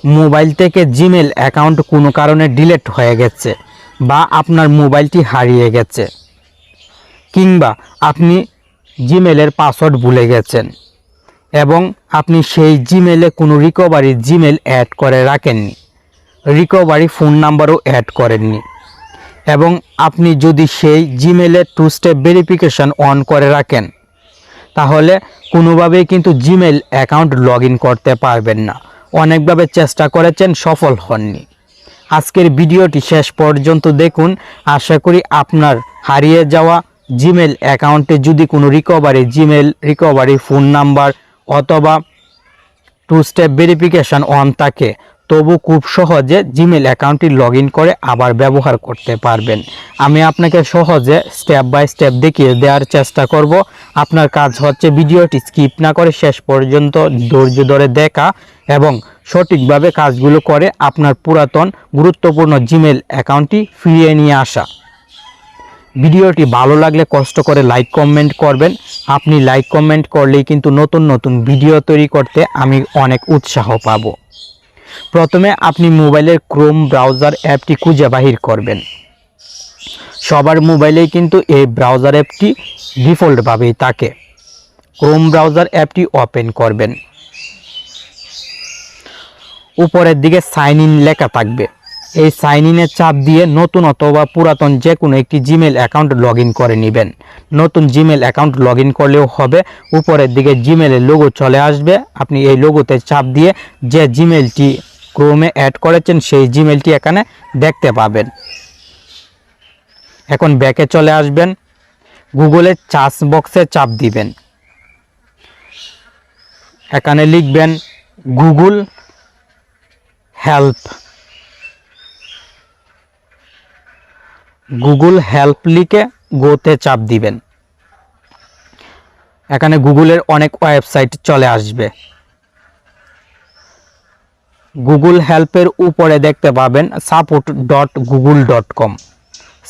Mobile থেকে Gmail account কোনো কারণে ডিলিট হয়ে গেছে বা আপনার মোবাইলটি হারিয়ে গেছে, কিংবা আপনি জিমেলের পাসওয়ার্ড ভুলে গেছেন এবং আপনি সেই জিমেলে কোনো রিকভারি জিমেল অ্যাড করে রাখেননি, রিকভারি ফোন নাম্বারও অ্যাড করেননি, এবং আপনি যদি সেই জিমেলে 2 স্টেপ ভেরিফিকেশন অন করে রাখেন, তাহলে কোনোভাবেই কিন্তু জিমেল অ্যাকাউন্ট লগ ইন করতে পারবেন না। অনেকভাবে চেষ্টা করেছেন, সফল হননি। আজকের ভিডিওটি শেষ পর্যন্ত দেখুন। আশা করি আপনার হারিয়ে যাওয়া জিমেল অ্যাকাউন্টে যদি কোনো জিমেল রিকভারি ফোন নাম্বার অথবা 2 স্টেপ ভেরিফিকেশন অন থাকে, তবু খুব সহজে জিমেল অ্যাকাউন্টটি লগ ইন করে আবার ব্যবহার করতে পারবেন। আমি আপনাকে সহজে স্টেপ বাই স্টেপ দেখিয়ে দেওয়ার চেষ্টা করব। আপনার কাজ হচ্ছে ভিডিওটি স্কিপ না করে শেষ পর্যন্ত ধৈর্য ধরে দেখা এবং সঠিকভাবে কাজগুলো করে আপনার পুরাতন গুরুত্বপূর্ণ জিমেল অ্যাকাউন্টটি ফিরিয়ে নিয়ে আসা। ভিডিওটি ভালো লাগলে কষ্ট করে লাইক কমেন্ট করবেন। আপনি লাইক কমেন্ট করলেই কিন্তু নতুন নতুন ভিডিও তৈরি করতে আমি অনেক উৎসাহ পাব। প্রথমে আপনি মোবাইলের ক্রোম ব্রাউজার অ্যাপটি খুঁজে বাহির করবেন। সবার মোবাইলেই কিন্তু এই ব্রাউজার অ্যাপটি ডিফল্টভাবেই থাকে। ক্রোম ব্রাউজার অ্যাপটি ওপেন করবেন। উপরের দিকে সাইন ইন লেখা থাকবে। এই সাইন ইনে চাপ দিয়ে নতুন অথবা পুরাতন যে কোনো একটি জিমেল অ্যাকাউন্ট লগ ইন করে নেবেন। নতুন জিমেল অ্যাকাউন্ট লগ ইন করলেও হবে। উপরের দিকে জিমেলের লোগো চলে আসবে। আপনি এই লোগোতে চাপ দিয়ে যে জিমেলটি ক্রোমে অ্যাড করেছেন সেই জিমেলটি এখানে দেখতে পাবেন। এখন ব্যাকে চলে আসবেন। গুগলের সার্চ বক্সে চাপ দিবেন। এখানে লিখবেন গুগল হেল্প। গুগল হেল্প লিখে গোতে চাপ দিবেন। এখানে গুগলের অনেক ওয়েবসাইট চলে আসবে। গুগল হেল্পের উপরে দেখতে পাবেন support.google.com।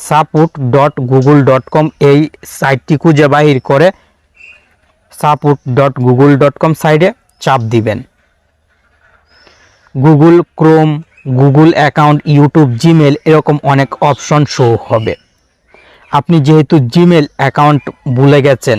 support.google.com এই সাইটটি খুঁজে বাহির করে support.google.com সাইডে চাপ দিবেন। Google Chrome, Google account, YouTube, Gmail এরকম অনেক অপশন শো হবে। আপনি যেহেতু জিমেল অ্যাকাউন্ট ভুলে গেছেন,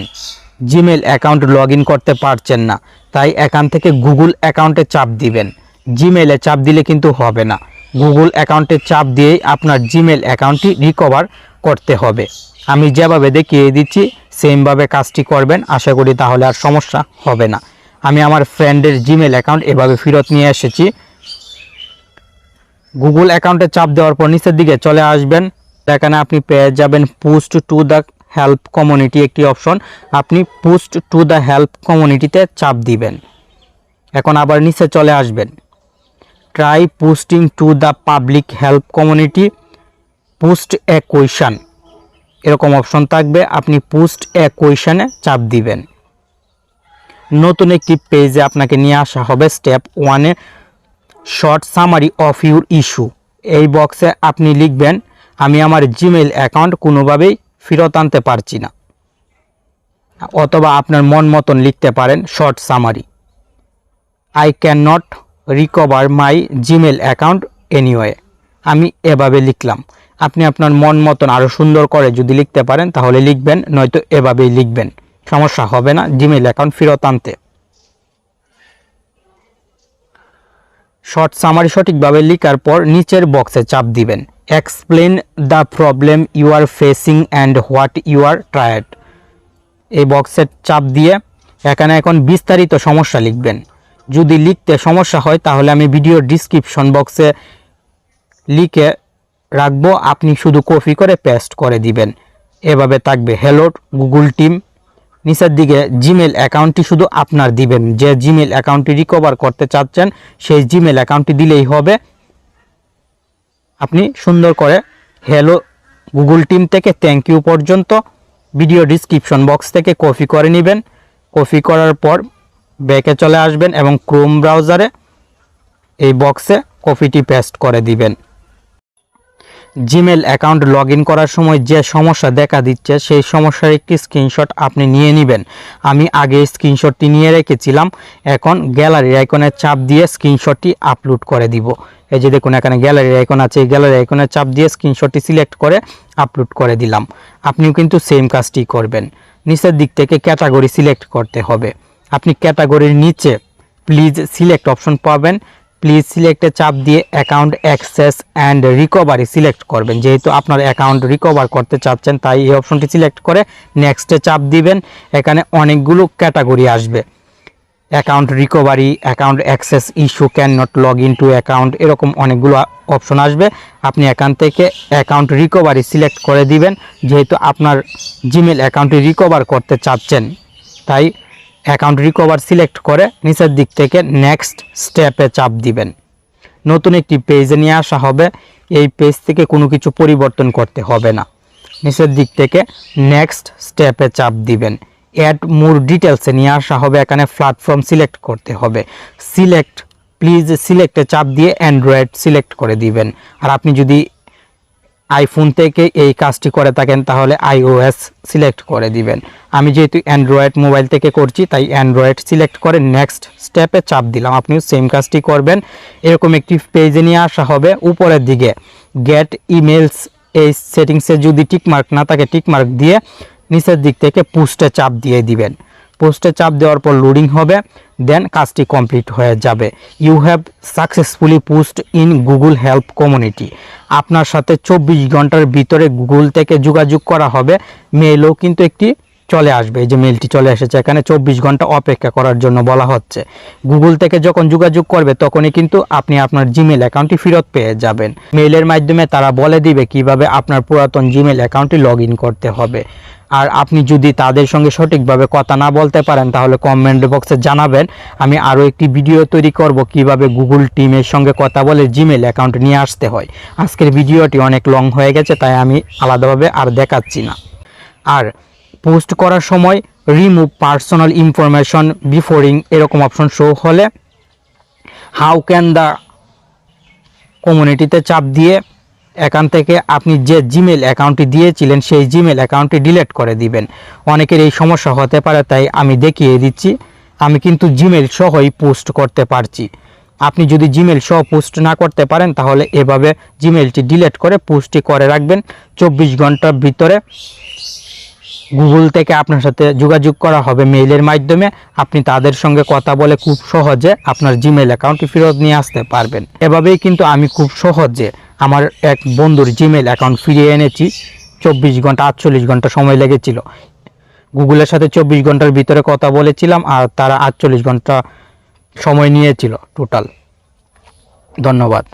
জিমেল অ্যাকাউন্ট লগ ইন করতে পারছেন না, তাই এখান থেকে গুগল অ্যাকাউন্টে চাপ দিবেন। জিমেলে চাপ দিলে কিন্তু হবে না। গুগল অ্যাকাউন্টে চাপ দিয়েই আপনার জিমেল অ্যাকাউন্টটি রিকভার করতে হবে। আমি যেভাবে দেখিয়ে দিচ্ছি সেমভাবে কাজটি করবেন। আশা করি তাহলে আর সমস্যা হবে না। আমি আমার ফ্রেন্ডের জিমেল অ্যাকাউন্ট এভাবে ফেরত নিয়ে এসেছি। গুগল অ্যাকাউন্টে চাপ দেওয়ার পর নিচের দিকে চলে আসবেন। এখানে আপনি পেয়ে যাবেন post to the help community একটি অপশন। আপনি পোস্ট টু দ্য হেল্প কমিউনিটিতে চাপ দিবেন। এখন আবার নিচে চলে আসবেন। Try posting to the public help community, post a question এরকম অপশন থাকবে। আপনি পোস্ট এ কোয়েশ্চনে চাপ দিবেন। নতুন একটি পেজে আপনাকে নিয়ে আসা হবে। স্টেপ 1-এ short summary of your issue. এই বক্সে আপনি লিখবেন আমি আমার জিমেল অ্যাকাউন্ট কোনোভাবেই ফেরত আনতে পারছি না, অথবা আপনার মন মতন লিখতে পারেন short summary, I can not recover my Gmail account anyway. আমি এভাবে লিখলাম। আপনি আপনার মন মতন আরও সুন্দর করে যদি লিখতে পারেন তাহলে লিখবেন, নয়তো এভাবেই লিখবেন, সমস্যা হবে না জিমেল অ্যাকাউন্ট ফেরত আনতে। শর্ট সামারি সঠিকভাবে লেখার পর নিচের বক্সে চাপ দিবেন। Explain the problem you are facing and what you are tried. এই বক্সে চাপ দিয়ে এখানে এখন বিস্তারিত সমস্যা লিখবেন। যদি লিখতে সমস্যা হয় তাহলে আমি ভিডিও ডিসক্রিপশন বক্সে লিখে রাখবো, আপনি শুধু কপি করে পেস্ট করে দিবেন। এভাবে থাকবে হ্যালো গুগল টিম। নিচের দিকে জিমেল অ্যাকাউন্টটি শুধু আপনার দিবেন। যে জিমেল অ্যাকাউন্টটি রিকভার করতে চাচ্ছেন সেই জিমেল অ্যাকাউন্টটি দিলেই হবে। আপনি সুন্দর করে হ্যালো গুগল টিম থেকে থ্যাংক ইউ পর্যন্ত ভিডিও ডিসক্রিপশন বক্স থেকে কপি করে নেবেন। কপি করার পর ব্যাকে চলে আসবেন এবং ক্রোম ব্রাউজারে এই বক্সে কপিটি পেস্ট করে দিবেন। জিমেল অ্যাকাউন্ট লগ ইন করার সময় যে সমস্যা দেখা দিচ্ছে সেই সমস্যার একটি স্ক্রিনশট আপনি নিয়ে নেবেন। আমি আগে স্ক্রিনশটটি নিয়ে রেখেছিলাম, এখন গ্যালারির আইকনে চাপ দিয়ে স্ক্রিনশটটি আপলোড করে দিব। এই যে দেখুন এখানে গ্যালারির আইকন আছে, এই গ্যালারি আইকনে চাপ দিয়ে স্ক্রিনশটটি সিলেক্ট করে আপলোড করে দিলাম। আপনিও কিন্তু সেম কাজটি করবেন। নিচের দিক থেকে ক্যাটাগরি সিলেক্ট করতে হবে। আপনি ক্যাটাগরির নিচে প্লিজ সিলেক্ট অপশন পাবেন। প্লিজ সিলেক্টে চাপ দিয়ে account access and recovery select করবেন। যেহেতু আপনার অ্যাকাউন্ট রিকভার করতে চাচ্ছেন তাই এই অপশনটি সিলেক্ট করে নেক্সটে চাপ দিবেন। এখানে অনেকগুলো ক্যাটাগরি আসবে, account recovery, account access issue, can not log in two account, এরকম অনেকগুলো অপশন আসবে। আপনি এখান থেকে অ্যাকাউন্ট রিকভারি সিলেক্ট করে দিবেন। যেহেতু আপনার জিমেল অ্যাকাউন্টটি রিকভার করতে চাচ্ছেন তাই অ্যাকাউন্ট রিকভার সিলেক্ট করে নিচের দিক থেকে নেক্সট স্টেপে চাপ দিবেন। নতুন একটি পেজে নিয়ে আসা হবে। এই পেজ থেকে কোনো কিছু পরিবর্তন করতে হবে না। নিচের দিক থেকে নেক্সট স্টেপে চাপ দিবেন। অ্যাড মোর ডিটেলসে নিয়ে আসা হবে। এখানে প্ল্যাটফর্ম সিলেক্ট করতে হবে। সিলেক্ট প্লিজ সিলেক্টে চাপ দিয়ে অ্যান্ড্রয়েড সিলেক্ট করে দিবেন। আর আপনি যদি আইফোন থেকে এই কাজটি করে থাকেন তাহলে iOS সিলেক্ট করে দিবেন। আমি যেহেতু অ্যান্ড্রয়েড মোবাইল থেকে করছি তাই অ্যান্ড্রয়েড সিলেক্ট করে নেক্সট স্টেপে চাপ দিলাম। আপনিও সেম কাজটি করবেন। এরকম একটি পেজে নিয়ে আসা হবে। উপরের দিকে গেট ইমেলস, এই সেটিংসে যদি টিকমার্ক না থাকে টিকমার্ক দিয়ে নিচের দিক থেকে পোস্টে চাপ দিয়ে দিবেন। পোস্টে চাপ দেওয়ার পর লোডিং হবে, দেন কাজটি কমপ্লিট হয়ে যাবে। You have successfully post in Google help community. আপনার সাথে 24 ঘন্টার ভিতরে গুগল থেকে যোগাযোগ করা হবে। মেলও কিন্তু একটি চলে আসবে। এই যে মেলটি চলে এসেছে, এখানে 24 ঘন্টা অপেক্ষা করার জন্য বলা হচ্ছে। গুগল থেকে যখন যোগাযোগ করবে তখনই কিন্তু আপনি আপনার জিমেল অ্যাকাউন্টটি ফেরত পেয়ে যাবেন। মেইলের মাধ্যমে তারা বলে দিবে কিভাবে আপনার পুরাতন জিমেল অ্যাকাউন্টটি লগ ইন করতে হবে। আর আপনি যদি তাদের সঙ্গে সঠিকভাবে কথা না বলতে পারেন তাহলে কমেন্ট বক্সে জানাবেন। আমি আরও একটি ভিডিও তৈরি করব কিভাবে গুগল টিমের সঙ্গে কথা বলে জিমেল অ্যাকাউন্ট নিয়ে আসতে হয়। আজকের ভিডিওটি অনেক লং হয়ে গেছে তাই আমি আলাদাভাবে আর দেখাচ্ছি না। আর পোস্ট করার সময় রিমুভ পার্সোনাল ইনফরমেশন বিফোরিং এরকম অপশন শো হলে হাউ ক্যান দ্য কমিউনিটিতে চাপ দিয়ে এখান থেকে আপনি যে জিমেল অ্যাকাউন্টটি দিয়েছিলেন সেই জিমেল অ্যাকাউন্টটি ডিলিট করে দিবেন। অনেকের এই সমস্যা হতে পারে তাই আমি দেখিয়ে দিচ্ছি। আমি কিন্তু জিমেল সহই পোস্ট করতে পারছি। আপনি যদি জিমেল সহ পোস্ট না করতে পারেন তাহলে এভাবে জিমেলটি ডিলিট করে পোস্টটি করে রাখবেন। 24 ঘন্টার ভিতরে গুগল থেকে আপনার সাথে যোগাযোগ করা হবে মেইলের মাধ্যমে। আপনি তাদের সঙ্গে কথা বলে খুব সহজে আপনার জিমেল অ্যাকাউন্টটি ফেরত নিয়ে আসতে পারবেন। এভাবেই কিন্তু আমি খুব সহজে আমার এক বন্ধুর জিমেল অ্যাকাউন্ট ফিরিয়ে এনেছি। 24 ঘন্টা 48 ঘন্টা সময় লেগেছিল। গুগলের সাথে 24 ঘন্টার ভিতরে কথা বলেছিলাম আর তারা 48 ঘন্টা সময় নিয়েছিল টোটাল। ধন্যবাদ।